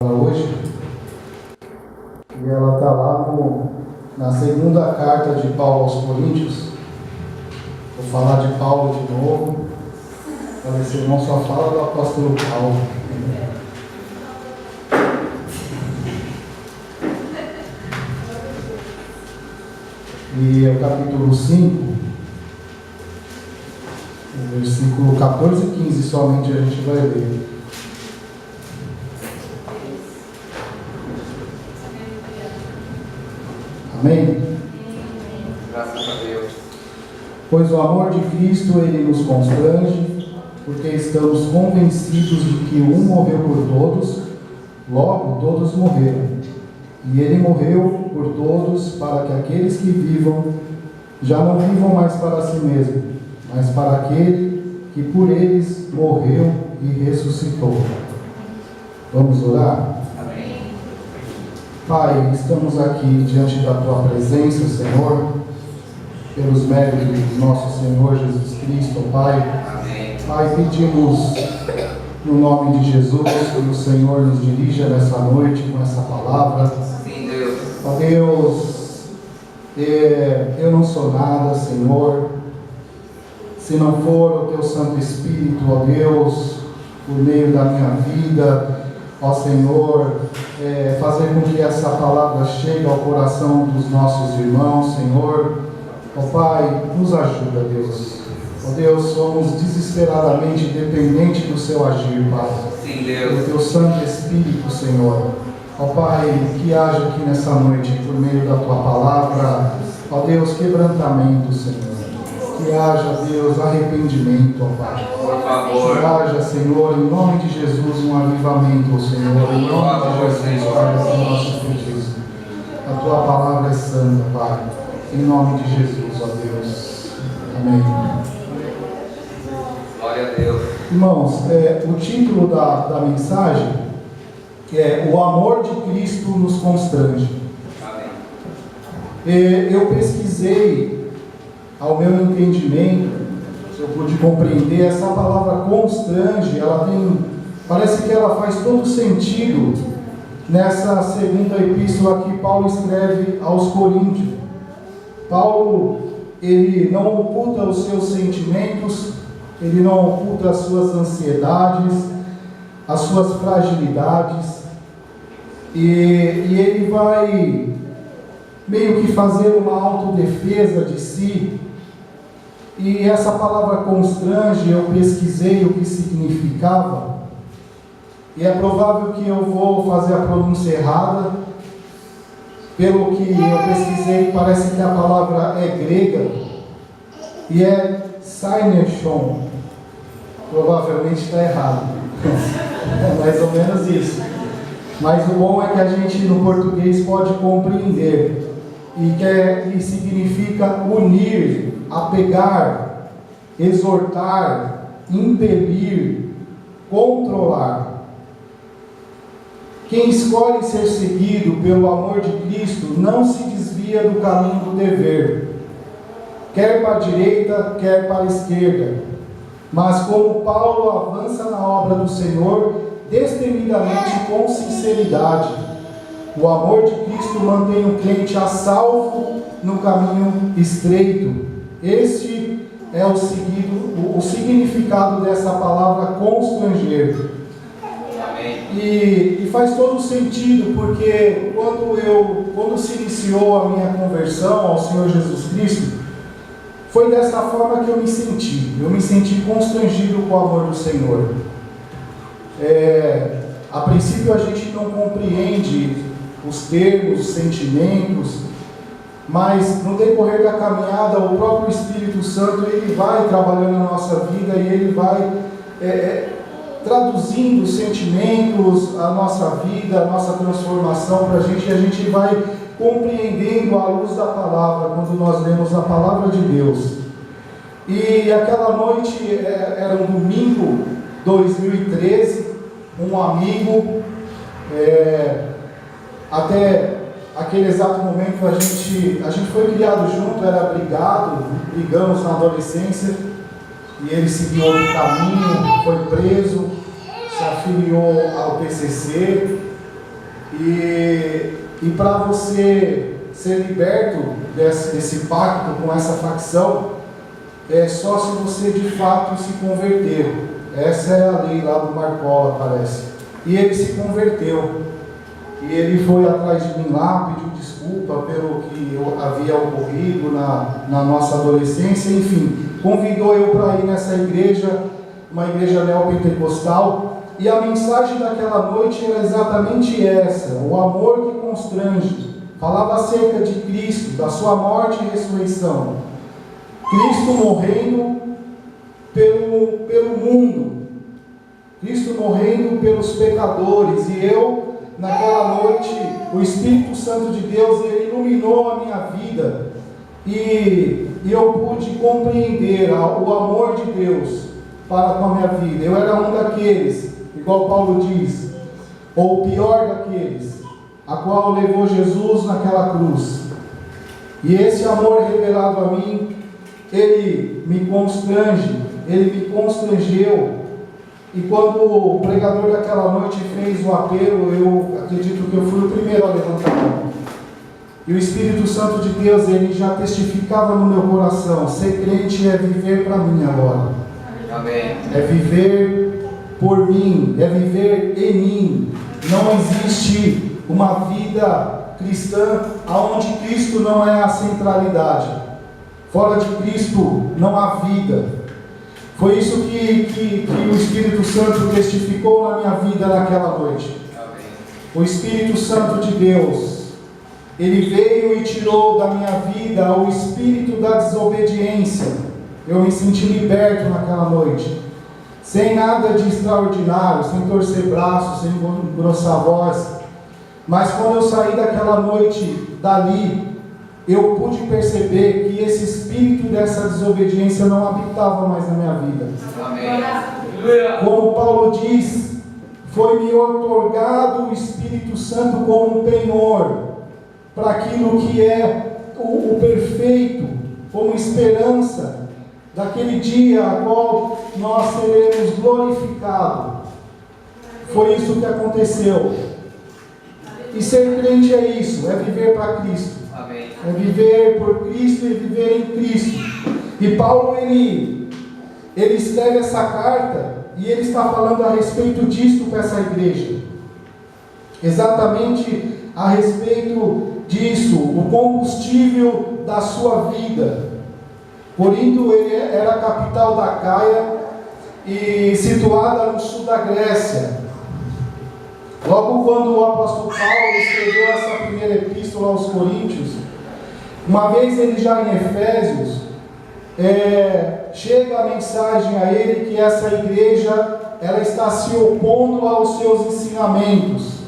Hoje, e ela está lá na segunda carta de Paulo aos Coríntios. Vou falar de Paulo de novo. Esse irmão só fala do apóstolo Paulo. E é o capítulo 5, o versículo 14 e 15 somente a gente vai ler. Amém? Graças a Deus. Pois o amor de Cristo, ele nos constrange, porque estamos convencidos de que um morreu por todos, logo todos morreram. E ele morreu por todos, para que aqueles que vivam, já não vivam mais para si mesmos, mas para aquele que por eles morreu e ressuscitou. Vamos orar? Pai, estamos aqui diante da Tua presença, Senhor, pelos méritos do nosso Senhor Jesus Cristo, Pai. Amém. Pai, pedimos no nome de Jesus que o Senhor nos dirija nessa noite com essa palavra. Sim, Deus. Ó Deus, eu não sou nada, Senhor, se não for o Teu Santo Espírito, ó Deus, por meio da minha vida, ó Senhor, fazer com que essa palavra chegue ao coração dos nossos irmãos, Senhor. Ó Pai, nos ajuda, Deus. Ó Deus, somos desesperadamente dependentes do Seu agir, Pai. Sim, Deus. Do Teu Santo Espírito, Senhor. Ó Pai, que haja aqui nessa noite, por meio da Tua palavra, ó Deus, quebrantamento, Senhor. Que haja, Deus, arrependimento, ó Pai. Por favor. Que haja, Senhor, em nome de Jesus, um avivamento, Senhor. Em nome de Jesus, Pai, esse nosso pedido. A Tua palavra é santa, Pai. Em nome de Jesus, ó Deus. Amém. Glória a Deus. Irmãos, o título da mensagem é O Amor de Cristo nos constrange. Amém. Eu pesquisei, ao meu entendimento, se eu pude compreender, essa palavra constrange, parece que ela faz todo sentido nessa segunda epístola que Paulo escreve aos Coríntios. Paulo, ele não oculta os seus sentimentos, ele não oculta as suas ansiedades, as suas fragilidades, e ele vai meio que fazer uma autodefesa de si. E essa palavra constrange, eu pesquisei o que significava, e é provável que eu vou fazer a pronúncia errada. Pelo que eu pesquisei, parece que a palavra é grega, e é synerchon. Provavelmente está errado. É mais ou menos isso. Mas o bom é que a gente no português pode compreender. E significa unir, apegar, exortar, impelir, controlar. Quem escolhe ser seguido pelo amor de Cristo não se desvia do caminho do dever, quer para a direita, quer para a esquerda. Mas como Paulo avança na obra do Senhor, destemidamente com sinceridade, o amor de Cristo mantém o crente a salvo no caminho estreito. Este é o significado dessa palavra constranger. E faz todo sentido, porque quando se iniciou a minha conversão ao Senhor Jesus Cristo, foi dessa forma que eu me senti constrangido com o amor do Senhor. A princípio a gente não compreende os termos, os sentimentos, mas no decorrer da caminhada, o próprio Espírito Santo, ele vai trabalhando na nossa vida e ele vai traduzindo os sentimentos, a nossa vida, a nossa transformação para a gente, e a gente vai compreendendo à luz da palavra, quando nós lemos a palavra de Deus. E aquela noite, era um domingo, 2013, um amigo, até aquele exato momento a gente foi criado junto, era brigamos na adolescência, e ele seguiu outro caminho, foi preso, se afiliou ao PCC, E para você ser liberto desse pacto com essa facção, é só se você de fato se converter. Essa é a lei lá do Marcola, parece. E ele se converteu. E ele foi atrás de mim lá, pediu desculpa pelo que havia ocorrido na nossa adolescência, enfim, convidou eu para ir nessa igreja, uma igreja neopentecostal. E a mensagem daquela noite era exatamente essa: o amor que constrange. Falava acerca de Cristo, da sua morte e ressurreição. Cristo morrendo pelo mundo. Cristo morrendo pelos pecadores. E eu, naquela noite, o Espírito Santo de Deus, ele iluminou a minha vida. E eu pude compreender o amor de Deus para com a minha vida. Eu era um daqueles, igual Paulo diz, ou o pior daqueles, a qual levou Jesus naquela cruz. E esse amor revelado a mim, ele me constrange, ele me constrangeu. E quando o pregador daquela noite fez o apelo, eu acredito que eu fui o primeiro a levantar a mão. E o Espírito Santo de Deus, ele já testificava no meu coração: ser crente é viver para mim agora. Amém. É viver por mim, é viver em mim. Não existe uma vida cristã onde Cristo não é a centralidade. Fora de Cristo não há vida. Foi isso que o Espírito Santo testificou na minha vida naquela noite. Amém. O Espírito Santo de Deus, ele veio e tirou da minha vida o espírito da desobediência. Eu me senti liberto naquela noite, sem nada de extraordinário, sem torcer braços, sem engrossar a voz. Mas quando eu saí daquela noite dali, eu pude perceber que esse espírito dessa desobediência não habitava mais na minha vida. Amém. Como Paulo diz, foi-me otorgado o Espírito Santo como um penhor para aquilo que é o perfeito, como esperança daquele dia a qual nós seremos glorificados. Foi isso que aconteceu. E ser crente é isso, é viver para Cristo. Amém. É viver por Cristo e viver em Cristo. E Paulo, ele escreve essa carta e ele está falando a respeito disto para essa igreja. Exatamente a respeito disso, o combustível da sua vida. Corinto era a capital da Caia e situada no sul da Grécia. Logo quando o apóstolo Paulo escreveu essa primeira epístola aos Coríntios, uma vez ele já em Efésios, chega a mensagem a ele que essa igreja ela está se opondo aos seus ensinamentos.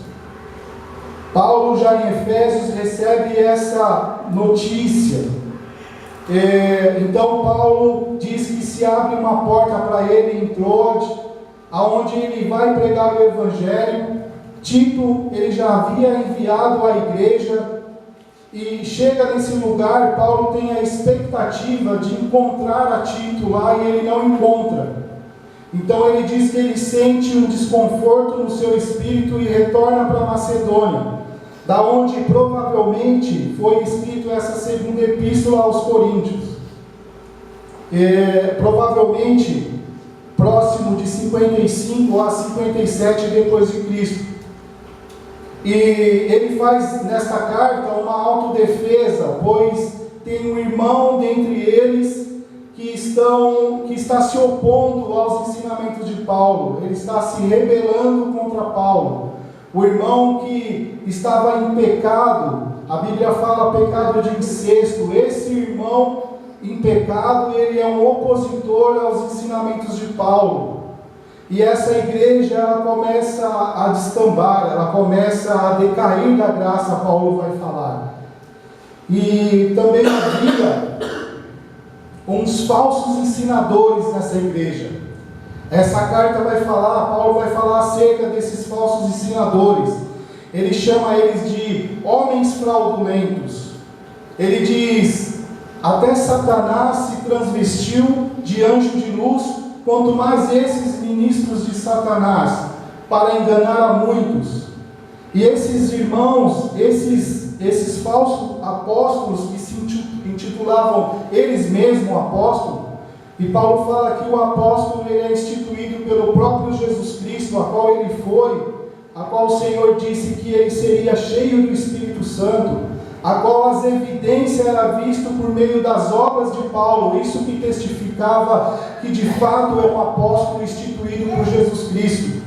Paulo já em Efésios recebe essa notícia. Então Paulo diz que se abre uma porta para ele em Troade, aonde ele vai pregar o Evangelho. Tito, ele já havia enviado a igreja, e chega nesse lugar. Paulo tem a expectativa de encontrar a Tito lá, e ele não encontra. Então ele diz que ele sente um desconforto no seu espírito e retorna para Macedônia, da onde provavelmente foi escrito essa segunda epístola aos Coríntios. Provavelmente próximo de 55 a 57 depois de Cristo. E ele faz nesta carta uma autodefesa, pois tem um irmão dentre eles que está se opondo aos ensinamentos de Paulo. Ele está se rebelando contra Paulo. O irmão que estava em pecado, a Bíblia fala pecado de incesto. Esse irmão em pecado, ele é um opositor aos ensinamentos de Paulo. E essa igreja, ela começa a descambar, ela começa a decair da graça, Paulo vai falar. E também havia uns falsos ensinadores nessa igreja. Essa carta vai falar, Paulo vai falar acerca desses falsos ensinadores. Ele chama eles de homens fraudulentos. Ele diz: até Satanás se transvestiu de anjo de luz, quanto mais esses ministros de Satanás, para enganar a muitos. E esses irmãos, esses falsos apóstolos que se intitulavam eles mesmos apóstolos, e Paulo fala que o apóstolo ele é instituído pelo próprio Jesus Cristo, a qual ele foi, a qual o Senhor disse que ele seria cheio do Espírito Santo, a qual as evidências eram vistas por meio das obras de Paulo, isso que testificava que de fato é um apóstolo instituído por Jesus Cristo.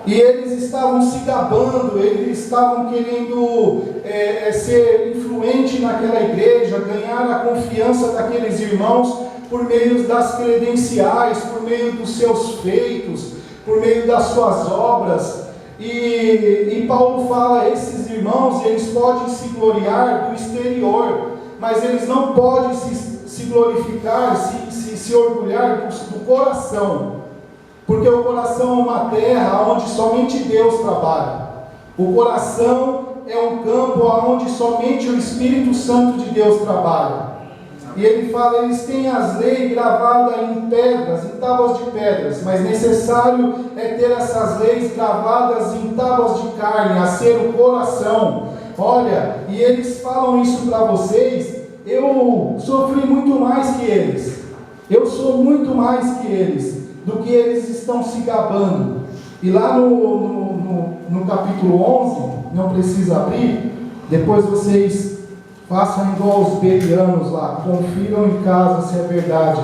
E eles estavam se gabando, eles estavam querendo ser influente naquela igreja, ganhar a confiança daqueles irmãos por meio das credenciais, por meio dos seus feitos, por meio das suas obras. E Paulo fala, esses irmãos, eles podem se gloriar do exterior, mas eles não podem se glorificar, se orgulhar do coração. Porque o coração é uma terra onde somente Deus trabalha. O coração é um campo onde somente o Espírito Santo de Deus trabalha. E ele fala, eles têm as leis gravadas em pedras, em tábuas de pedras, mas necessário é ter essas leis gravadas em tábuas de carne, a ser o coração. Olha, e eles falam isso para vocês, eu sofri muito mais que eles. Eu sou muito mais que eles, do que eles estão se gabando. E lá no capítulo 11, não precisa abrir, depois vocês façam igual os bereanos lá, confiram em casa se é verdade.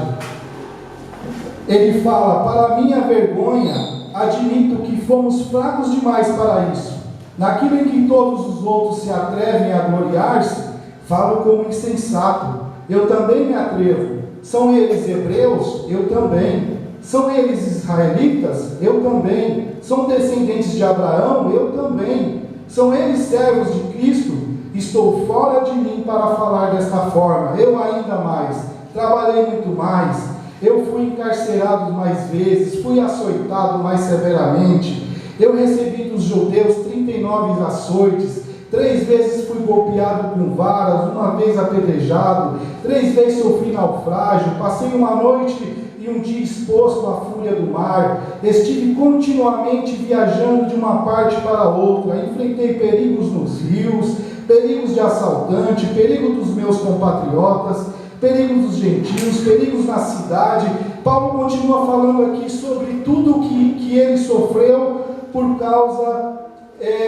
Ele fala, para minha vergonha, admito que fomos fracos demais para isso. Naquilo em que todos os outros se atrevem a gloriar-se, falo como insensato. Eu também me atrevo. São eles hebreus? Eu também. São eles israelitas? Eu também. São descendentes de Abraão? Eu também. São eles servos de Cristo? Estou fora de mim para falar desta forma. Eu ainda mais. Trabalhei muito mais. Eu fui encarcerado mais vezes. Fui açoitado mais severamente. Eu recebi dos judeus 39 açoites. 3 vezes fui golpeado com varas, 1 vez apedrejado, 3 vezes sofri naufrágio, passei uma noite e um dia exposto à fúria do mar, estive continuamente viajando de uma parte para outra, enfrentei perigos nos rios, perigos de assaltante, perigo dos meus compatriotas, perigos dos gentios, perigos na cidade. Paulo continua falando aqui sobre tudo que ele sofreu por causa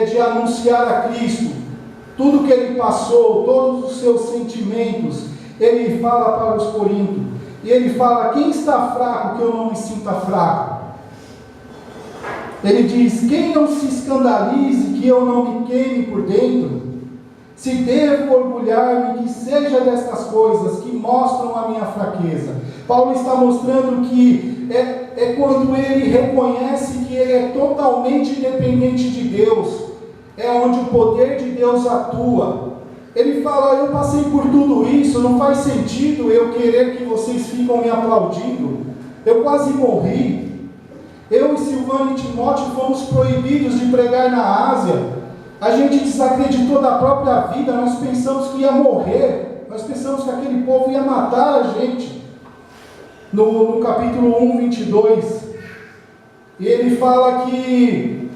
de anunciar a Cristo, tudo que ele passou, todos os seus sentimentos, ele fala para os coríntios, e ele fala, quem está fraco que eu não me sinta fraco? Ele diz, quem não se escandalize que eu não me queime por dentro? Se devo orgulhar-me, que seja destas coisas que mostram a minha fraqueza. Paulo está mostrando que é quando ele reconhece que ele é totalmente dependente de Deus, é onde o poder de Deus atua. Ele fala, eu passei por tudo isso, não faz sentido eu querer que vocês ficam me aplaudindo. Eu quase morri. Eu e Silvano e Timóteo fomos proibidos de pregar na Ásia. A gente desacreditou da própria vida, nós pensamos que ia morrer, nós pensamos que aquele povo ia matar a gente. No capítulo 1, 22, ele fala que,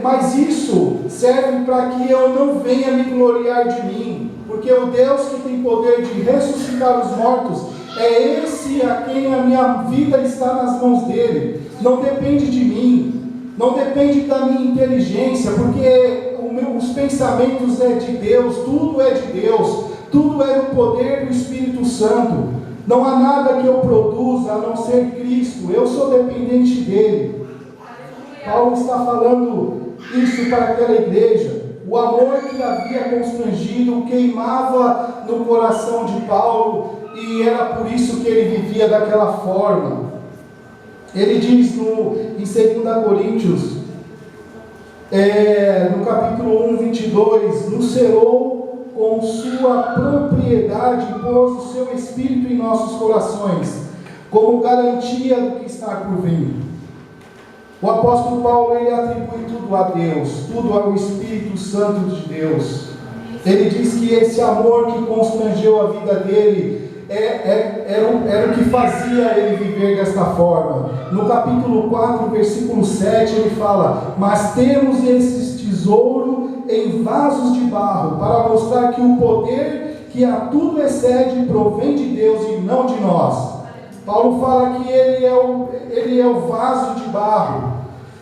mas isso serve para que eu não venha me gloriar de mim, porque o Deus que tem poder de ressuscitar os mortos, é esse a quem a minha vida está nas mãos dele, não depende de mim, não depende da minha inteligência, porque os pensamentos é de Deus, tudo é de Deus, tudo é do poder do Espírito Santo. Não há nada que eu produza a não ser Cristo, eu sou dependente dele. Paulo está falando isso para aquela igreja. O amor que havia constrangido queimava no coração de Paulo, e era por isso que ele vivia daquela forma. Ele diz em 2 Coríntios, no capítulo 1, 22, nos selou com sua propriedade, pôs o seu Espírito em nossos corações, como garantia do que está por vir. O apóstolo Paulo, ele atribui tudo a Deus, tudo ao Espírito Santo de Deus. Ele diz que esse amor que constrangeu a vida dele, era o que fazia ele viver desta forma. No capítulo 4, versículo 7, ele fala: mas temos esse tesouro em vasos de barro, para mostrar que o poder que a tudo excede provém de Deus e não de nós. Paulo fala que ele é o vaso de barro,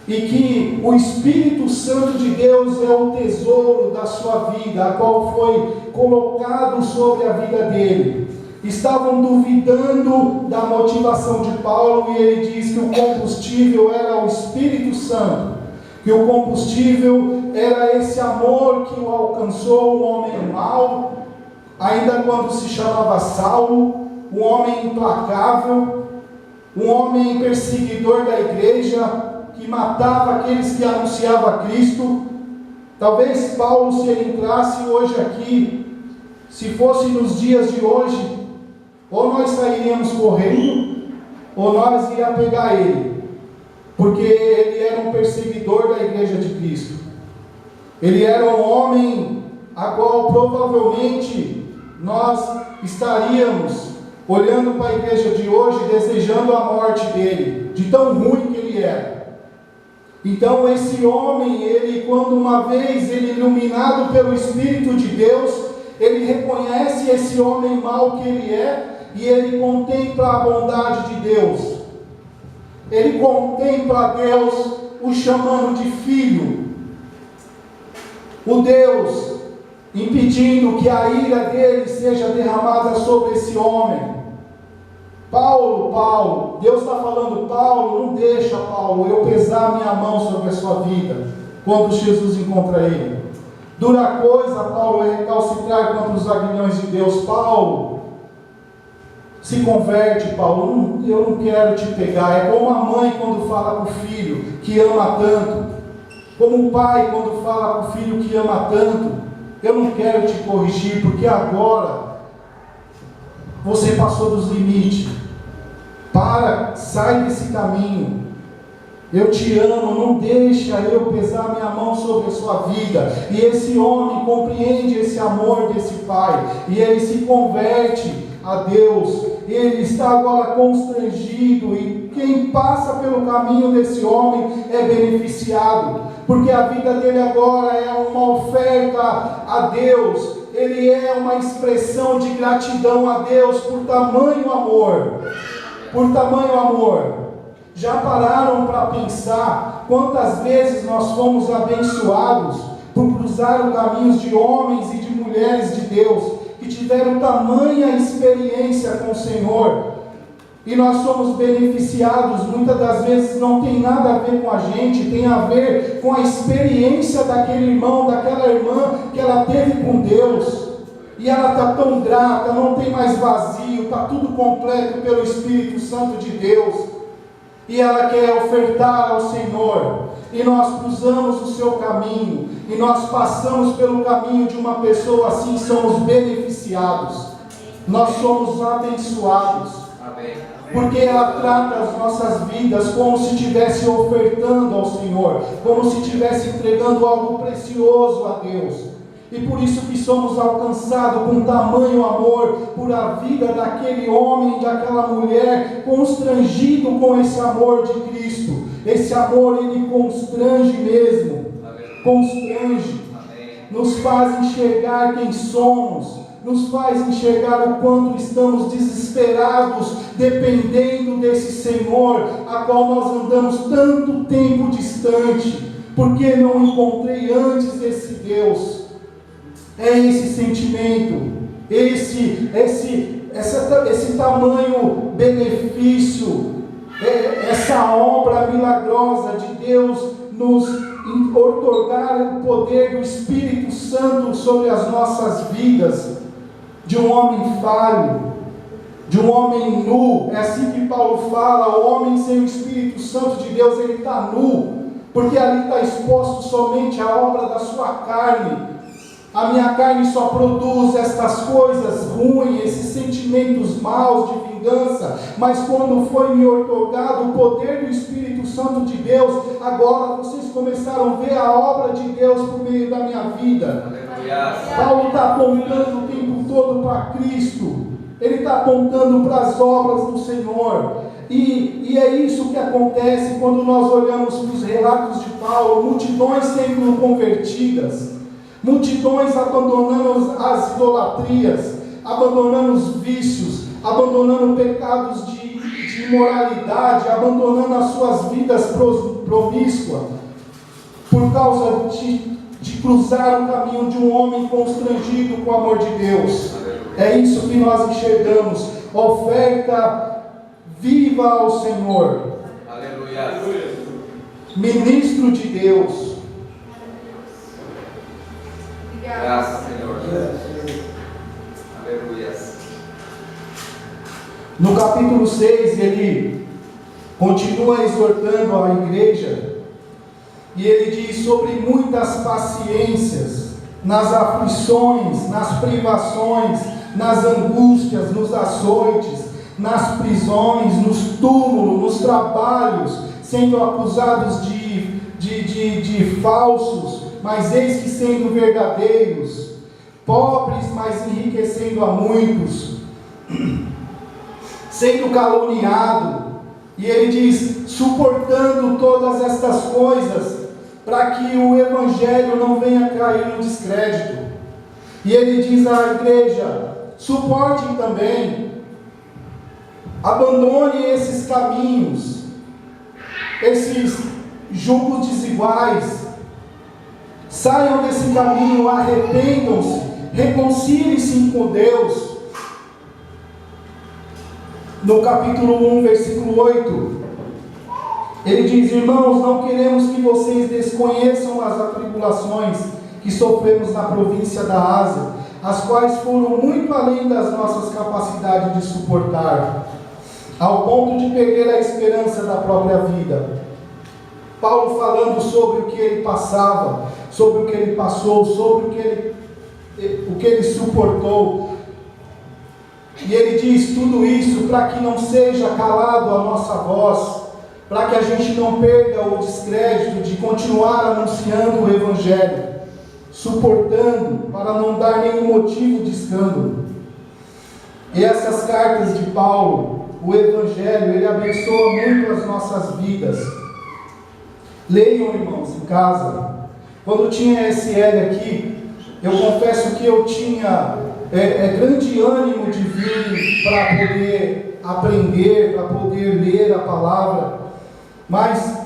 e que o Espírito Santo de Deus é o tesouro da sua vida, a qual foi colocado sobre a vida dele. Estavam duvidando da motivação de Paulo, e ele diz que o combustível era o Espírito Santo, que o combustível era esse amor que o alcançou, um homem mau, ainda quando se chamava Saulo, um homem implacável, um homem perseguidor da igreja, que matava aqueles que anunciavam Cristo. Talvez Paulo, se ele entrasse hoje aqui, se fosse nos dias de hoje, ou nós sairíamos correndo, ou nós iríamos pegar ele, porque ele era um perseguidor da igreja de Cristo. Ele era um homem a qual provavelmente nós estaríamos olhando para a igreja de hoje, desejando a morte dele, de tão ruim que ele era. Então esse homem, ele, quando uma vez ele iluminado pelo Espírito de Deus, ele reconhece esse homem mau que ele é, e ele contempla a bondade de Deus. Ele contempla Deus o chamando de filho, o Deus impedindo que a ira dele seja derramada sobre esse homem. Paulo, Deus está falando: Paulo, não deixa, Paulo, eu pesar minha mão sobre a sua vida, quando Jesus encontra ele. Dura coisa, Paulo, é recalcitrar contra os aguilhões de Deus. Paulo, se converte, Paulo, eu não quero te pegar. É como a mãe quando fala com o filho que ama tanto, como o pai quando fala com o filho que ama tanto: eu não quero te corrigir, porque agora você passou dos limites. Sai desse caminho. Eu te amo, não deixa eu pesar minha mão sobre a sua vida. E esse homem compreende esse amor desse pai, e ele se converte a Deus. Ele está agora constrangido, e quem passa pelo caminho desse homem é beneficiado, porque a vida dele agora é uma oferta a Deus. Ele é uma expressão de gratidão a Deus por tamanho amor. Por tamanho amor. Já pararam para pensar quantas vezes nós fomos abençoados por cruzar os caminhos de homens e de mulheres de Deus, que tiveram tamanha experiência com o Senhor, e nós somos beneficiados? Muitas das vezes não tem nada a ver com a gente, tem a ver com a experiência daquele irmão, daquela irmã que ela teve com Deus, e ela está tão grata, não tem mais vazio, está tudo completo pelo Espírito Santo de Deus, e ela quer ofertar ao Senhor. E nós cruzamos o seu caminho, e nós passamos pelo caminho de uma pessoa assim, somos beneficiados, nós somos abençoados, porque ela trata as nossas vidas como se estivesse ofertando ao Senhor, como se estivesse entregando algo precioso a Deus. E por isso que somos alcançados com tamanho amor por a vida daquele homem, daquela mulher, constrangido com esse amor de Cristo. Esse amor, ele constrange mesmo, constrange, nos faz enxergar quem somos, nos faz enxergar o quanto estamos desesperados, dependendo desse Senhor, a qual nós andamos tanto tempo distante, porque não encontrei antes esse Deus. É esse sentimento, esse tamanho benefício, essa obra milagrosa de Deus nos outorgar o poder do Espírito Santo sobre as nossas vidas, de um homem falho, de um homem nu. É assim que Paulo fala: o homem sem o Espírito Santo de Deus, ele está nu, porque ali está exposto somente a obra da sua carne. A minha carne só produz estas coisas ruins, esses sentimentos maus de vingança, mas quando foi me outorgado o poder do Espírito Santo de Deus, agora vocês começaram a ver a obra de Deus por meio da minha vida. Paulo está apontando o tempo todo para Cristo. ele está apontando para as obras do Senhor. E é isso que acontece quando nós olhamos para os relatos de Paulo: multidões sendo convertidas, multidões abandonando as idolatrias, abandonando os vícios, abandonando pecados de imoralidade, abandonando as suas vidas promíscuas, por causa de cruzar o caminho de um homem constrangido com o amor de Deus. É isso que nós enxergamos. Oferta viva ao Senhor. Aleluia. Ministro de Deus. Graças, Senhor. Aleluia. No capítulo 6, ele continua exortando a igreja, e ele diz sobre muitas paciências, nas aflições, nas privações, nas angústias, nos açoites, nas prisões, nos túmulos, nos trabalhos, sendo acusados de falsos, mas eis que sendo verdadeiros, pobres, mas enriquecendo a muitos, sendo caluniado. E ele diz: suportando todas estas coisas, para que o Evangelho não venha cair no descrédito. E ele diz à igreja: suportem também, abandone esses caminhos, esses julgos desiguais, saiam desse caminho, arrependam-se, reconciliem-se com Deus. No capítulo 1, versículo 8, ele diz: irmãos, não queremos que vocês desconheçam as atribulações que sofremos na província da Ásia, as quais foram muito além das nossas capacidades de suportar, ao ponto de perder a esperança da própria vida. Paulo falando sobre o que ele passava, sobre o que ele passou, sobre o que ele suportou. E ele diz tudo isso para que não seja calado a nossa voz, para que a gente não perda o descrédito de continuar anunciando o Evangelho, suportando, para não dar nenhum motivo de escândalo. E essas cartas de Paulo, o Evangelho, ele abençoa muito as nossas vidas. Leiam, irmãos, em casa. Quando tinha SL aqui, eu confesso que eu tinha grande ânimo de vir para poder aprender, para poder ler a palavra, mas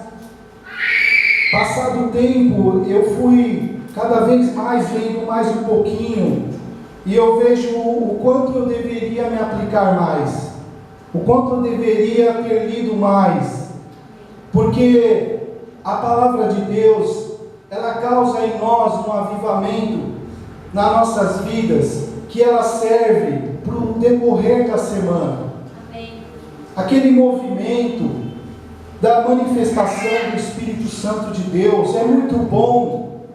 passado o tempo eu fui cada vez mais lendo mais um pouquinho, e eu vejo o quanto eu deveria me aplicar mais, o quanto eu deveria ter lido mais, porque a palavra de Deus, ela causa em nós um avivamento nas nossas vidas, que ela serve para o decorrer da semana. Amém. Aquele movimento da manifestação do Espírito Santo de Deus é muito bom,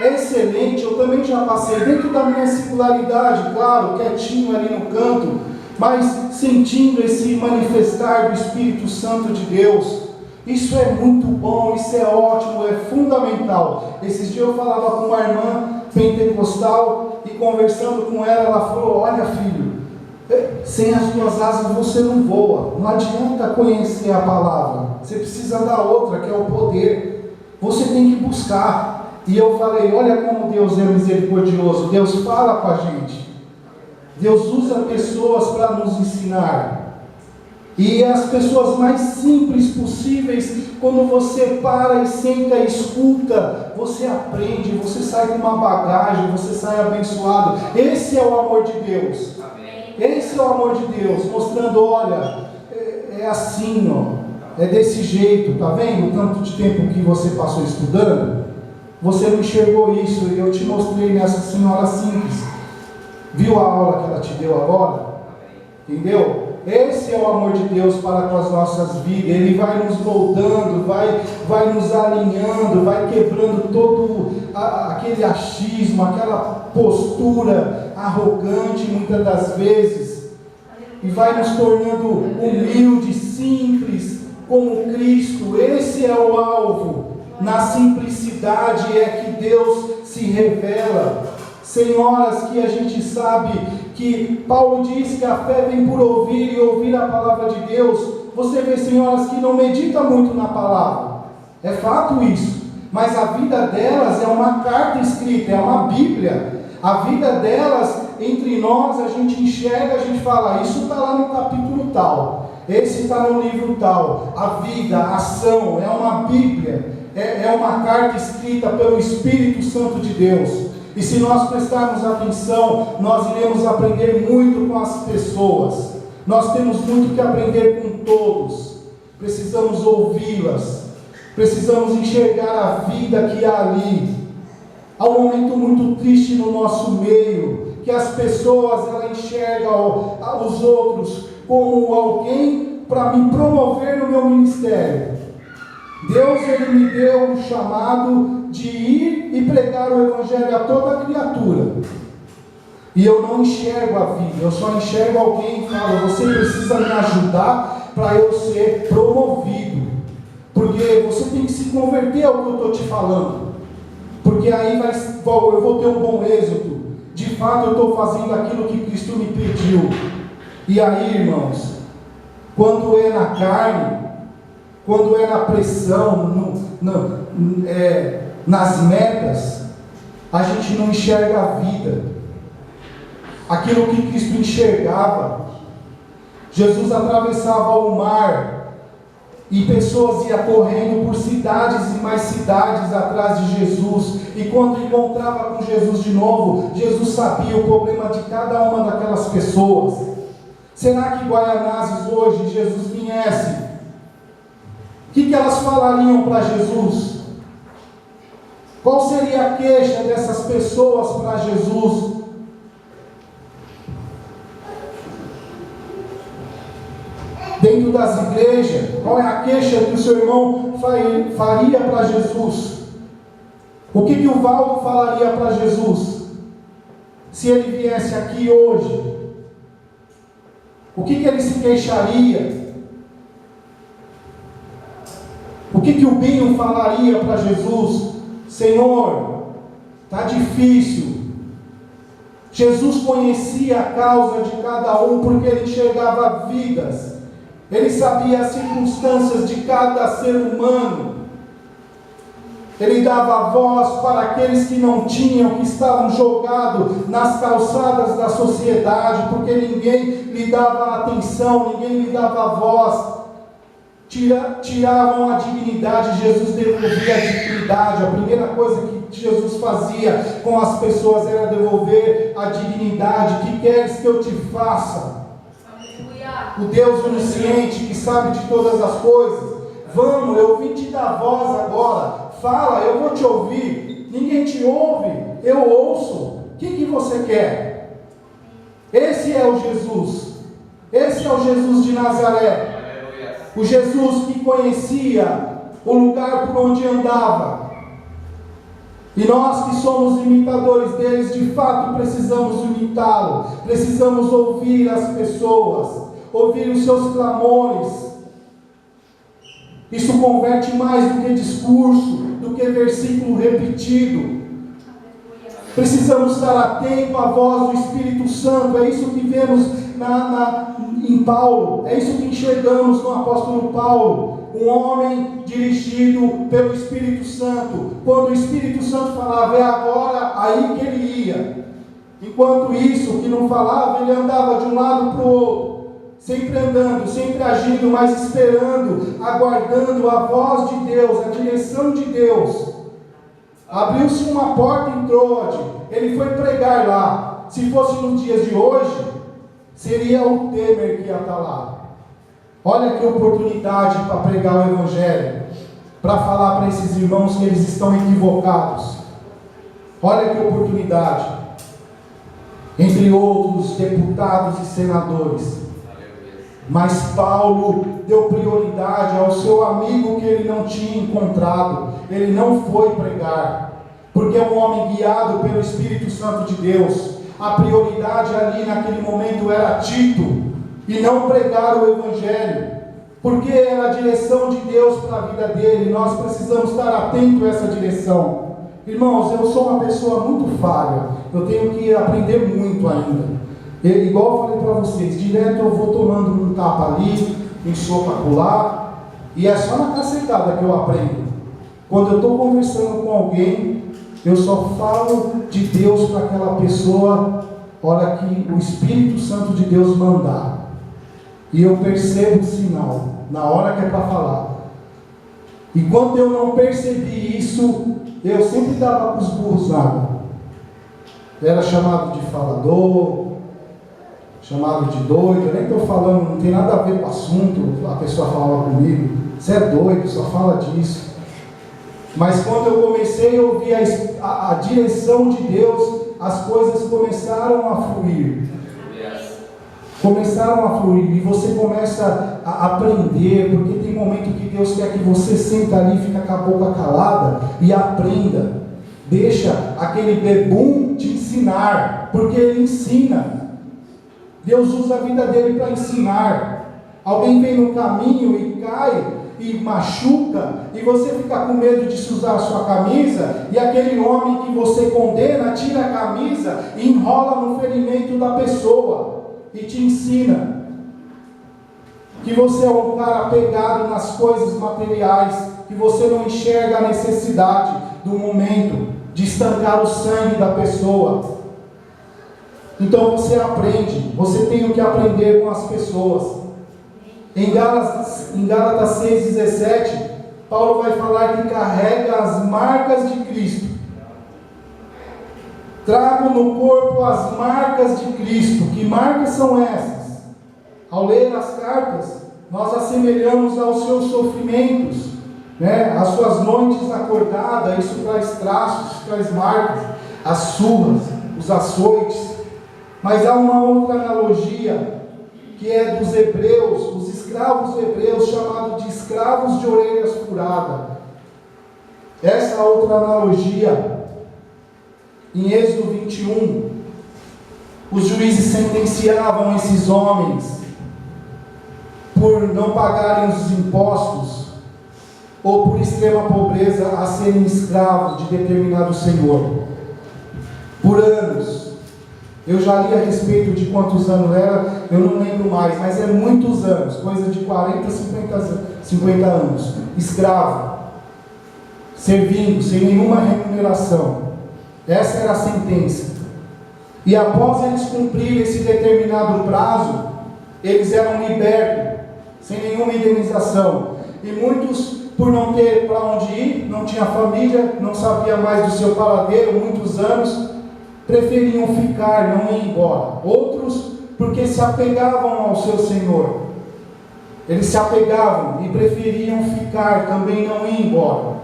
é excelente. Eu também já passei dentro da minha singularidade, claro, quietinho ali no canto, mas sentindo esse manifestar do Espírito Santo de Deus. Isso é muito bom, isso é ótimo, é fundamental. Esses dias eu falava com uma irmã pentecostal e conversando com ela, ela falou: olha, filho, sem as tuas asas você não voa. Não adianta conhecer a palavra, você precisa da outra, que é o poder. Você tem que buscar. E eu falei: olha como Deus é misericordioso. Deus fala com a gente, Deus usa pessoas para nos ensinar. E as pessoas mais simples possíveis, quando você para e senta e escuta, você aprende, você sai com uma bagagem, você sai abençoado. Esse é o amor de Deus. Amém. Esse é o amor de Deus, mostrando: olha, é assim, ó, é desse jeito, tá vendo? O tanto de tempo que você passou estudando, você não enxergou isso, e eu te mostrei nessa senhora simples. Viu a aula que ela te deu agora? Entendeu? Esse é o amor de Deus para com as nossas vidas. Ele vai nos moldando, vai nos alinhando, vai quebrando todo aquele achismo, aquela postura arrogante muitas das vezes, e vai nos tornando humildes, simples, como Cristo. Esse é o alvo. Na simplicidade é que Deus se revela. Senhoras, que a gente sabe que Paulo diz que a fé vem por ouvir e ouvir a palavra de Deus. Você vê senhoras que não meditam muito na palavra. É fato isso. Mas a vida delas é uma carta escrita, é uma Bíblia. A vida delas, entre nós, a gente enxerga, a gente fala, isso está lá no capítulo tal, esse está no livro tal. A vida, a ação, é uma Bíblia, é uma carta escrita pelo Espírito Santo de Deus. E se nós prestarmos atenção, nós iremos aprender muito com as pessoas. Nós temos muito que aprender com todos. Precisamos ouvi-las. Precisamos enxergar a vida que há ali. Há um momento muito triste no nosso meio, que as pessoas elas enxergam os outros como alguém para me promover no meu ministério. Deus ele me deu um chamado de ir e pregar o Evangelho a toda criatura. E eu não enxergo a vida, eu só enxergo alguém e falo, você precisa me ajudar para eu ser promovido. Porque você tem que se converter ao que eu estou te falando. Porque aí eu vou ter um bom êxito. De fato eu estou fazendo aquilo que Cristo me pediu. E aí, irmãos, quando é na carne, quando é na pressão, nas metas, a gente não enxerga a vida. Aquilo que Cristo enxergava. Jesus atravessava o mar e pessoas iam correndo por cidades e mais cidades atrás de Jesus. E quando encontrava com Jesus de novo, Jesus sabia o problema de cada uma daquelas pessoas. Será que Guaianazes hoje, Jesus viesse, o que elas falariam para Jesus? Qual seria a queixa dessas pessoas para Jesus? Dentro das igrejas, qual é a queixa que o seu irmão faria para Jesus? O que o Valdo falaria para Jesus? Se ele viesse aqui hoje, o que ele se queixaria? O que o Binho falaria para Jesus? Senhor, está difícil. Jesus conhecia a causa de cada um, porque ele enxergava vidas. Ele sabia as circunstâncias de cada ser humano. Ele dava voz para aqueles que não tinham, que estavam jogados nas calçadas da sociedade, porque ninguém lhe dava atenção, ninguém lhe dava voz. Tiravam a dignidade, Jesus devolvia a dignidade. A primeira coisa que Jesus fazia com as pessoas era devolver a dignidade. Que queres que eu te faça? O Deus onisciente, que sabe de todas as coisas. Vamos, eu vim te dar voz agora. Fala, eu vou te ouvir. Ninguém te ouve, eu ouço. O que você quer? Esse é o Jesus. Esse é o Jesus de Nazaré. O Jesus que conhecia o lugar por onde andava. E nós que somos imitadores deles, de fato precisamos imitá-lo. Precisamos ouvir as pessoas, ouvir os seus clamores. Isso converte mais do que discurso, do que versículo repetido. Precisamos estar atentos à voz do Espírito Santo. É isso que vemos em Paulo. É isso que enxergamos no apóstolo Paulo. Um homem dirigido pelo Espírito Santo. Quando o Espírito Santo falava, é agora, aí que ele ia. Enquanto isso, que não falava, ele andava de um lado para o outro. Sempre andando, sempre agindo, mas esperando, aguardando a voz de Deus, a direção de Deus. Abriu-se uma porta em Troade, ele foi pregar lá. Se fosse nos dias de hoje, seria o Temer que ia estar lá. Olha que oportunidade para pregar o Evangelho, para falar para esses irmãos que eles estão equivocados. Olha que oportunidade. Entre outros deputados e senadores. Mas Paulo deu prioridade ao seu amigo que ele não tinha encontrado. Ele não foi pregar, porque é um homem guiado pelo Espírito Santo de Deus. A prioridade ali naquele momento era Tito, e não pregar o Evangelho, porque era a direção de Deus para a vida dele. Nós precisamos estar atentos a essa direção. Irmãos, eu sou uma pessoa muito falha, eu tenho que aprender muito ainda. Igual eu falei para vocês, direto eu vou tomando um tapa ali, um soco acolá, e é só na cacetada que eu aprendo. Quando eu estou conversando com alguém, eu só falo de Deus para aquela pessoa, hora que o Espírito Santo de Deus mandar. E eu percebo o sinal, na hora que é para falar. E quando eu não percebi isso, eu sempre dava com os burros na água. Era chamado de falador, chamado de doido. Eu nem estou falando, não tem nada a ver com o assunto. A pessoa falava comigo: você é doido, só fala disso. Mas quando eu comecei a ouvir a direção de Deus, as coisas começaram a fluir. Começaram a fluir, e você começa a aprender, porque tem momento que Deus quer que você senta ali, fica com a boca calada e aprenda. Deixa aquele bebum te ensinar, porque ele ensina. Deus usa a vida dele para ensinar. Alguém vem no caminho e cai e machuca, e você fica com medo de usar a sua camisa, e aquele homem que você condena tira a camisa e enrola no ferimento da pessoa e te ensina que você é um cara apegado nas coisas materiais, que você não enxerga a necessidade do momento de estancar o sangue da pessoa. Então você aprende, você tem o que aprender com as pessoas. Em Gálatas 6,17, Paulo vai falar que carrega as marcas de Cristo. Trago no corpo as marcas de Cristo. Que marcas são essas? Ao ler as cartas, nós assemelhamos aos seus sofrimentos, né? As suas noites acordadas. Isso traz traços, isso traz marcas. As surras, os açoites. Mas há uma outra analogia, que é dos hebreus, os escravos hebreus, chamados de escravos de orelhas furadas. Essa outra analogia, em Êxodo 21, os juízes sentenciavam esses homens por não pagarem os impostos, ou por extrema pobreza, a serem escravos de determinado senhor, por anos. Eu já li a respeito de quantos anos era, eu não lembro mais, mas é muitos anos, coisa de 40, 50 anos, escravo, servindo, sem nenhuma remuneração. Essa era a sentença. E após eles cumprirem esse determinado prazo, eles eram libertos, sem nenhuma indenização. E muitos, por não ter para onde ir, não tinha família, não sabia mais do seu paradeiro, muitos anos, preferiam ficar, não ir embora. Outros, porque se apegavam ao seu Senhor. Eles se apegavam e preferiam ficar, também não ir embora.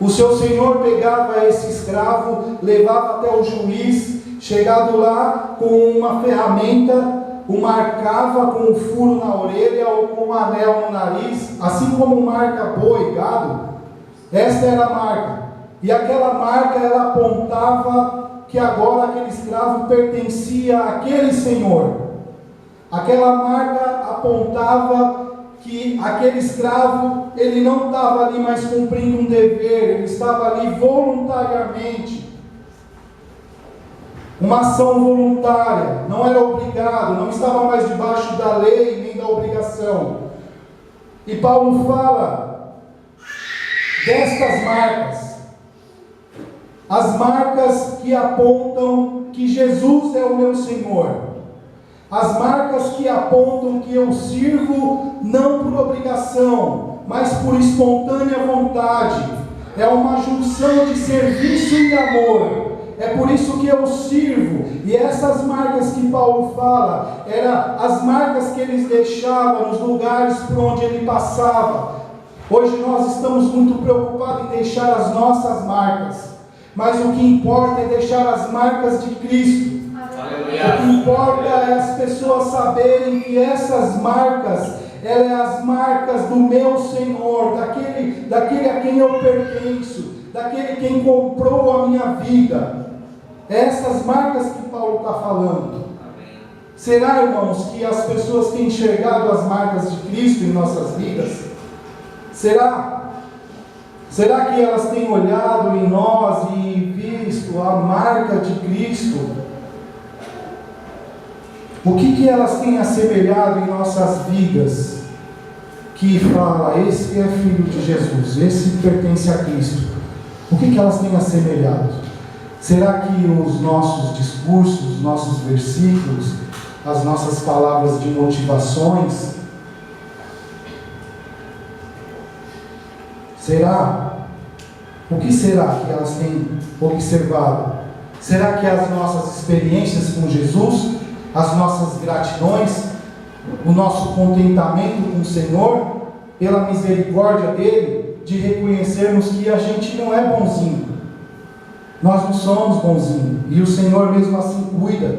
O seu senhor pegava esse escravo, levava até o juiz, chegado lá com uma ferramenta, o marcava com um furo na orelha ou com um anel no nariz, assim como marca boi, gado. Esta era a marca. E aquela marca, ela apontava que agora aquele escravo pertencia àquele senhor. Aquela marca apontava que aquele escravo, ele não estava ali mais cumprindo um dever, ele estava ali voluntariamente. Uma ação voluntária, não era obrigado, não estava mais debaixo da lei nem da obrigação. E Paulo fala destas marcas, as marcas que apontam que Jesus é o meu Senhor. As marcas que apontam que eu sirvo não por obrigação, mas por espontânea vontade. É uma junção de serviço e amor. É por isso que eu sirvo. E essas marcas que Paulo fala, eram as marcas que eles deixavam nos lugares por onde ele passava. Hoje nós estamos muito preocupados em deixar as nossas marcas. Mas o que importa é deixar as marcas de Cristo. O que importa é as pessoas saberem que essas marcas, elas são as marcas do meu Senhor, daquele a quem eu pertenço, daquele quem comprou a minha vida. Essas marcas que Paulo está falando. Será, irmãos, que as pessoas têm enxergado as marcas de Cristo em nossas vidas? Será? Será que elas têm olhado em nós e visto a marca de Cristo? O que elas têm assemelhado em nossas vidas? Que fala, esse é filho de Jesus, esse pertence a Cristo. O que elas têm assemelhado? Será que os nossos discursos, os nossos versículos, as nossas palavras de motivações, será? O que será que elas têm observado? Será que as nossas experiências com Jesus, as nossas gratidões, o nosso contentamento com o Senhor, pela misericórdia dele, de reconhecermos que a gente não é bonzinho, nós não somos bonzinhos, e o Senhor mesmo assim cuida,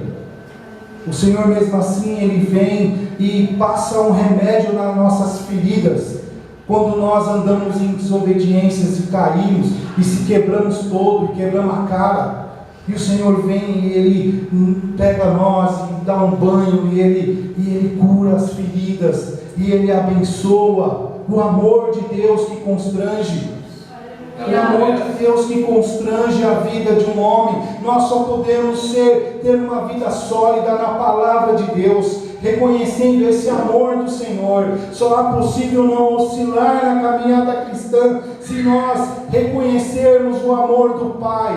o Senhor mesmo assim Ele vem e passa um remédio nas nossas feridas, quando nós andamos em desobediências e caímos, e se quebramos todo, e quebramos a cara, e o Senhor vem e Ele pega nós e dá um banho, e Ele cura as feridas, e Ele abençoa. O amor de Deus que constrange, o amor de Deus que constrange a vida de um homem. Nós só podemos ter uma vida sólida na palavra de Deus, reconhecendo esse amor do Senhor. Só é possível não oscilar na caminhada cristã se nós reconhecermos o amor do Pai.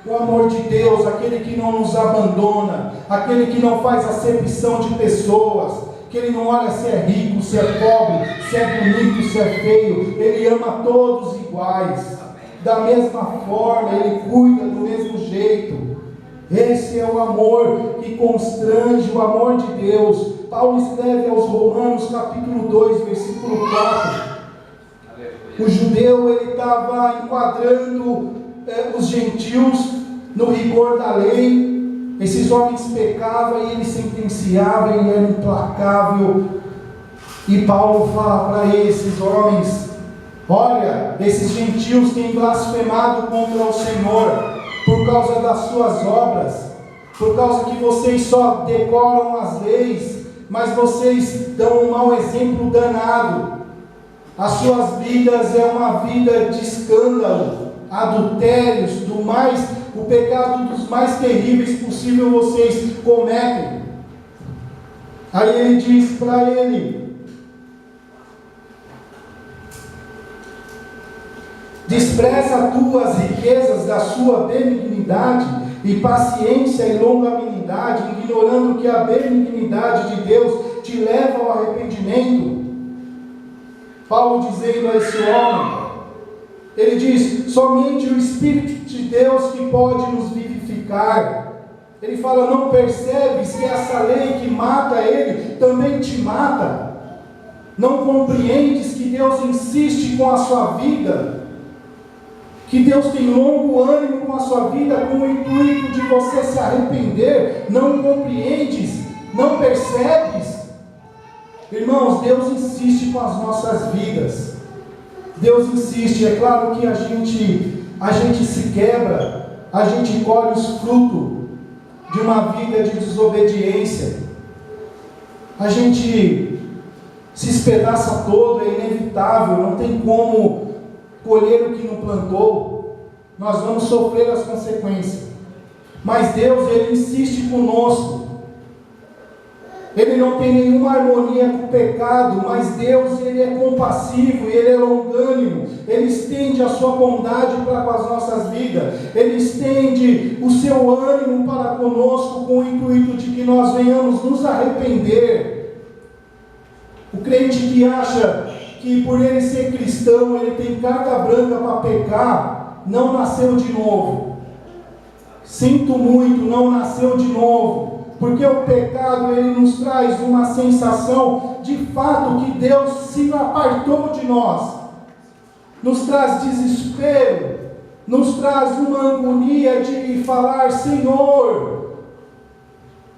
O amor de Deus, aquele que não nos abandona, aquele que não faz acepção de pessoas, que Ele não olha se é rico, se é pobre, se é bonito, se é feio, Ele ama todos iguais, da mesma forma, Ele cuida do mesmo jeito. Esse é o amor que constrange, o amor de Deus. Paulo escreve aos Romanos capítulo 2, versículo 4. O judeu, ele estava enquadrando os gentios no rigor da lei. Esses homens pecavam e ele sentenciava, ele era implacável. E Paulo fala para esses homens: olha, esses gentios têm blasfemado contra o Senhor por causa das suas obras, por causa que vocês só decoram as leis, mas vocês dão um mau exemplo danado. As suas vidas é uma vida de escândalo, adultérios, o pecado dos mais terríveis possível vocês cometem. Aí ele diz para ele: despreza tu as riquezas da sua benignidade e paciência e longanimidade, ignorando que a benignidade de Deus te leva ao arrependimento. Paulo dizendo a esse homem, ele diz: somente o Espírito de Deus que pode nos vivificar. Ele fala: não percebes que essa lei que mata ele também te mata? Não compreendes que Deus insiste com a sua vida? Que Deus tem longo ânimo com a sua vida, com o intuito de você se arrepender? Não compreendes? Não percebes? Irmãos, Deus insiste com as nossas vidas. Deus insiste. É claro que a gente se quebra, a gente colhe os frutos de uma vida de desobediência, a gente se espedaça todo, é inevitável, não tem como colher o que não plantou, nós vamos sofrer as consequências. Mas Deus, Ele insiste conosco. Ele não tem nenhuma harmonia com o pecado, mas Deus, Ele é compassivo, Ele é longânimo, Ele estende a sua bondade para com as nossas vidas, Ele estende o seu ânimo para conosco com o intuito de que nós venhamos nos arrepender. O crente que acha que por ele ser cristão, ele tem carta branca para pecar, não nasceu de novo. Sinto muito, não nasceu de novo. Porque o pecado, ele nos traz uma sensação de fato que Deus se apartou de nós, nos traz desespero, nos traz uma agonia de falar: Senhor,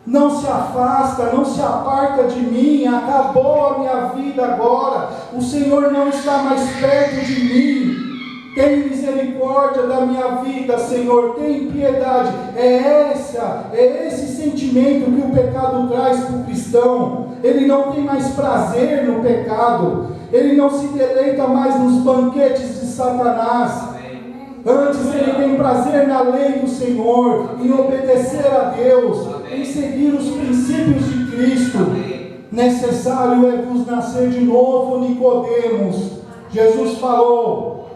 não se afasta, não se aparta de mim, acabou a minha vida agora, o Senhor não está mais perto de mim. Tem misericórdia da minha vida, Senhor, tem piedade. É esse sentimento que o pecado traz para o cristão. Ele não tem mais prazer no pecado, Ele não se deleita mais nos banquetes de Satanás. Antes ele tem prazer na lei do Senhor, em obedecer a Deus, em seguir os princípios de Cristo. Necessário é vos nascer de novo, Nicodemos. Jesus falou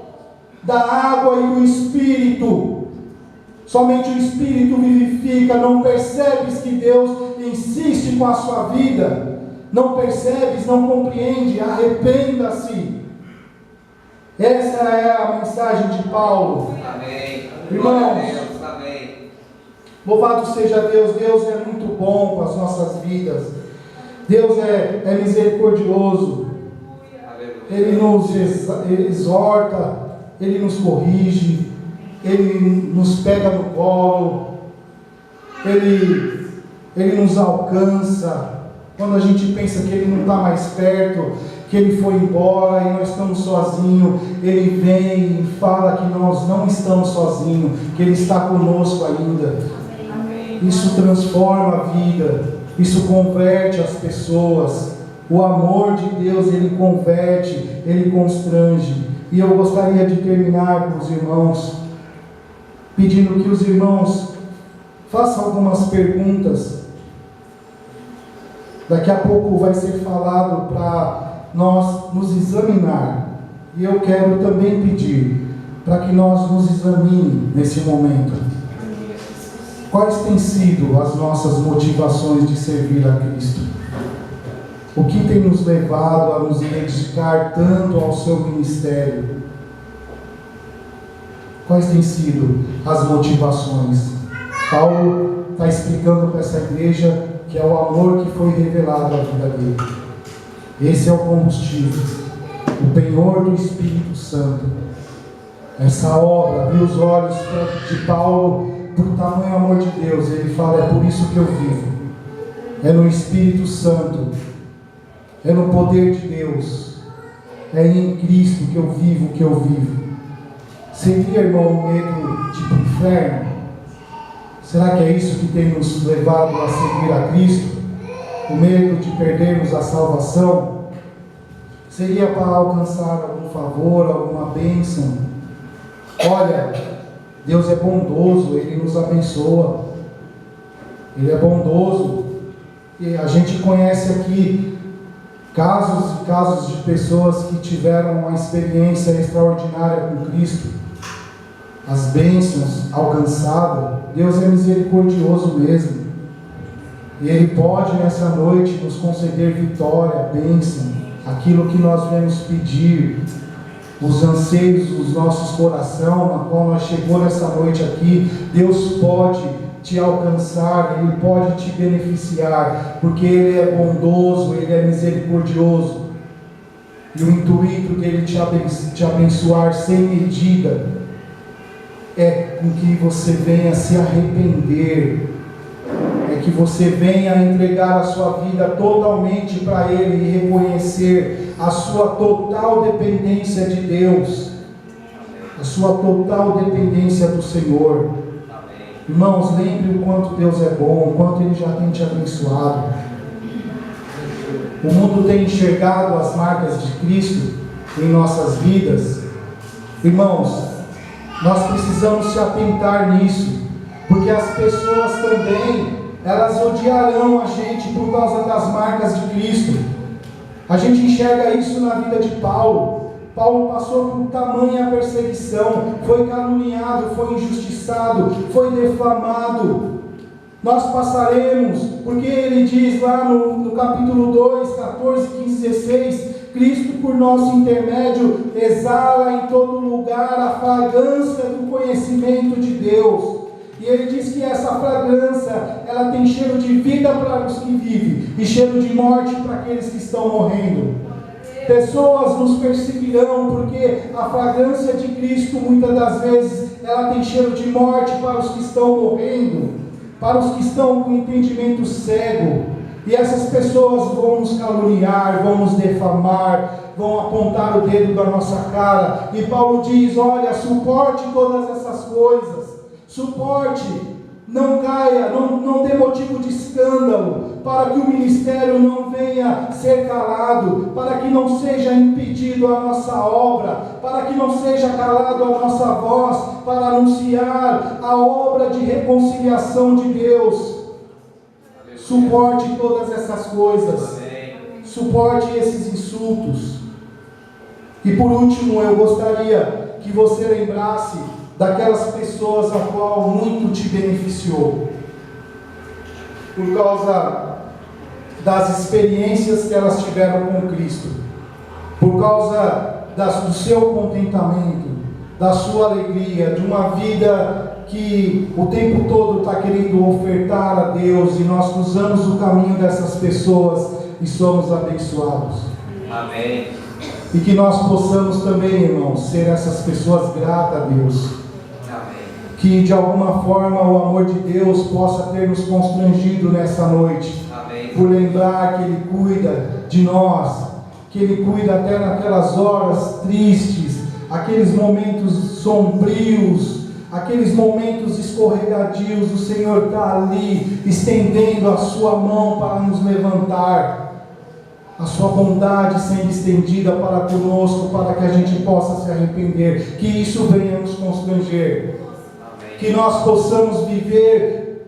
da água e do Espírito. Somente o Espírito vivifica. Não percebes que Deus insiste com a sua vida? Não percebes, não compreende? Arrependa-se. Essa é a mensagem de Paulo. Amém. Irmãos, Amém. Louvado seja Deus. Deus é muito bom com as nossas vidas. Deus é misericordioso. Ele nos exorta, Ele nos corrige, Ele nos pega no colo, Ele nos alcança. Quando a gente pensa que Ele não está mais perto, que Ele foi embora e nós estamos sozinhos, Ele vem e fala que nós não estamos sozinhos, que Ele está conosco ainda. Isso transforma a vida, isso converte as pessoas. O amor de Deus, Ele converte, Ele constrange. E eu gostaria de terminar com os irmãos, pedindo que os irmãos façam algumas perguntas. Daqui a pouco vai ser falado para nós nos examinar. E eu quero também pedir para que nós nos examine nesse momento. Quais têm sido as nossas motivações de servir a Cristo? O que tem nos levado a nos dedicar tanto ao seu ministério? Quais têm sido as motivações? Paulo está explicando para essa igreja que é o amor que foi revelado à vida dele. Esse é o combustível, o penhor do Espírito Santo. Essa obra abriu os olhos de Paulo por tamanho amor de Deus. Ele fala: é por isso que eu vivo. É no Espírito Santo. É no poder de Deus. É em Cristo que eu vivo o que eu vivo. Seria, irmão, o medo de ir para o inferno? Será que é isso que tem nos levado a seguir a Cristo? O medo de perdermos a salvação? Seria para alcançar algum favor, alguma bênção? Olha, Deus é bondoso, Ele nos abençoa. Ele é bondoso. E a gente conhece aqui casos e casos de pessoas que tiveram uma experiência extraordinária com Cristo, as bênçãos alcançadas. Deus é misericordioso mesmo, e Ele pode nessa noite nos conceder vitória, bênção, aquilo que nós viemos pedir, os anseios dos nossos corações, na qual nós chegamos nessa noite aqui. Deus pode te alcançar, Ele pode te beneficiar, porque Ele é bondoso, Ele é misericordioso, e o intuito dEle te abençoar sem medida é com que você venha se arrepender, é que você venha entregar a sua vida totalmente para Ele e reconhecer a sua total dependência de Deus, a sua total dependência do Senhor. Irmãos, lembre o quanto Deus é bom, o quanto Ele já tem te abençoado. O mundo tem enxergado as marcas de Cristo em nossas vidas. Irmãos, nós precisamos se atentar nisso, porque as pessoas também, elas odiarão a gente por causa das marcas de Cristo. A gente enxerga isso na vida de Paulo. Paulo passou por tamanha perseguição, foi caluniado, foi injustiçado, foi defamado. Nós passaremos, porque ele diz lá no capítulo 2, 14, 15, 16, Cristo por nosso intermédio exala em todo lugar a fragrância do conhecimento de Deus. E ele diz que essa fragrância, ela tem cheiro de vida para os que vivem e cheiro de morte para aqueles que estão morrendo. Pessoas nos perseguirão porque a fragrância de Cristo, muitas das vezes, ela tem cheiro de morte para os que estão morrendo, para os que estão com entendimento cego. E essas pessoas vão nos caluniar, vão nos defamar, vão apontar o dedo da nossa cara. E Paulo diz: olha, suporte todas essas coisas, suporte, não caia, não dê motivo de escândalo, para que o ministério não venha ser calado, para que não seja impedido a nossa obra, para que não seja calado a nossa voz, para anunciar a obra de reconciliação de Deus. Suporte todas essas coisas, suporte esses insultos. E por último, eu gostaria que você lembrasse daquelas pessoas a qual muito te beneficiou, por causa das experiências que elas tiveram com Cristo, por causa do seu contentamento, da sua alegria, de uma vida que o tempo todo está querendo ofertar a Deus, e nós cruzamos o caminho dessas pessoas e somos abençoados. Amém. E que nós possamos também, irmãos, ser essas pessoas gratas a Deus. Que de alguma forma o amor de Deus possa ter nos constrangido nessa noite. Amém. Por lembrar que Ele cuida de nós, que Ele cuida até naquelas horas tristes, aqueles momentos sombrios, aqueles momentos escorregadios. O Senhor está ali estendendo a sua mão para nos levantar, a sua bondade sendo estendida para conosco, para que a gente possa se arrepender. Que isso venha nos constranger. Que nós possamos viver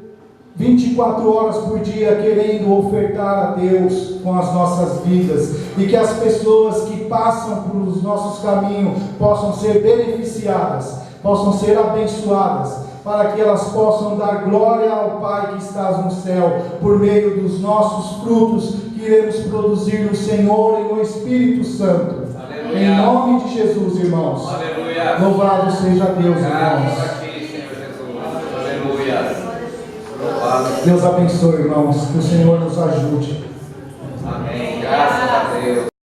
24 horas por dia querendo ofertar a Deus com as nossas vidas, e que as pessoas que passam pelos nossos caminhos possam ser beneficiadas, possam ser abençoadas, para que elas possam dar glória ao Pai que está no céu, por meio dos nossos frutos que iremos produzir no Senhor e no Espírito Santo. Aleluia. Em nome de Jesus, irmãos. Aleluia. Louvado seja Deus, irmãos. Deus abençoe, irmãos. Que o Senhor nos ajude. Amém. Graças